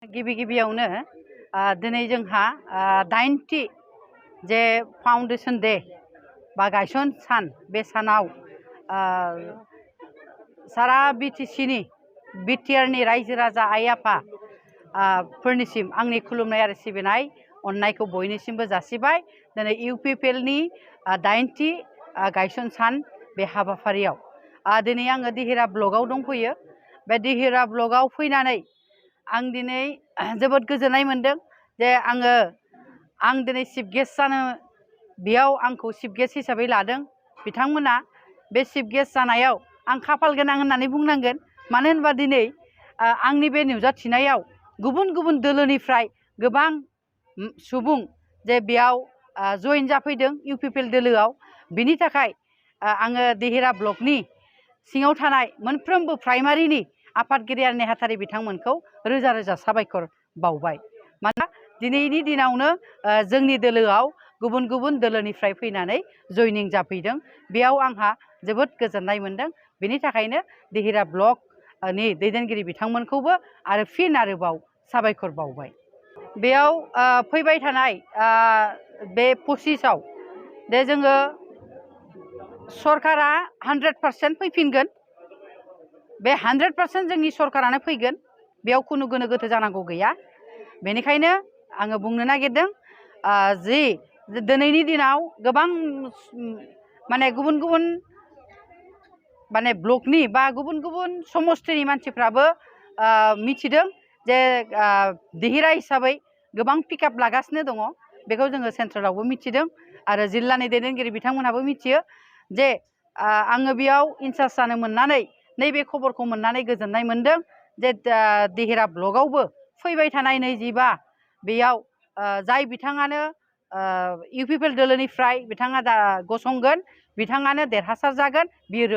गिबि गिबियावनो दिनै जोंहा 8थि जे फाउन्डेसन डे बा गायसन सान बे सानाव सारा बिटिसिनि बिटिआरनि रायजो राजा आइ आफा फोरनिसिम आंनि खुलुमनाय आरो सिबिनाय अननायखौ बयनिसिमबो जासिबाय। दिनै इउपिपिएलनि 8थि गायसन सान बे हाबाफारियाव दिनै आङो दिहिरा ब्लकआव दंफैयो। बे दिहिरा ब्लकआव फैनानै आं दिनै जोबोद गोजोननाय मोनदों जे आं दिनै चिफ गेस्ट जानो बेयाव आंखौ चिफ गेस्ट हिसाबै लादों बिथांमोना। बे चिफ गेस्ट जानायाव आं खाफाल गोनां होननानै बुंनांगोन। मानो होनबा दिनै आंनि बे नुजाथिनायाव गुबुन गुबुन दोलोनिफ्राय गोबां सुबुं जे बेयाव जइन जाफैदों इउपिपिएल दोलोआव। बिनि थाखाय आङो दिहिरा ब्लकनि सिङाव थानाय मोनफ्रोमबो प्राइमारिनि आफादगिरि आरो नेहाथारि बिथांमोनखौ रोजा रोजा साबायखर बावबाय। मानोना दिनैनि दिनावनो जोंनि दोलोआव गुबुन गुबुन दोलोनिफ्राय फैनानै जइनिं जाफैदों। बेयाव आंहा जोबोद गोजोननाय मोनदों। बेनि थाखायनो दिहिरा ब्लकनि दैदेनगिरि बिथांमोनखौबो आरो फिन आरोबाव साबायखर बावबाय। बेयाव फैबाय थानाय बे 25आव दे जोङो सरकारा 100% फैफिनगोन। बे 100% जोंनि सरकारानो फैगोन। बेयाव खुनु गोनो गोथो जानांगौ गैया। बेनिखायनो आङो बुंनो नागिरदों जि दिनैनि दिनाव गोबां माने गुबुन गुबुन माने ब्लकनि बा गुबुन गुबुन समस्थिनि मानसिफ्राबो मिथिदों जे दिहिरा हिसाबै गोबां पिकआप लागासिनो दङ। बेखौ जोङो सेन्ट्रेलावबो मिथिदों आरो जिल्लानि दैदेनगिरि बिथांमोनहाबो मिथियो जे आङो बेयाव इनचार्ज जानो मोननानै नैबे खबरखौ मोननानै गोजोननाय मोनदों जे दिहिरा ब्लकआवबो फैबाय थानाय 25 बेयाव जाय बिथाङानो इउपिपिएल दोलोनिफ्राय बिथाङा दा गसंगोन बिथाङानो देरहासार जागोन। बियो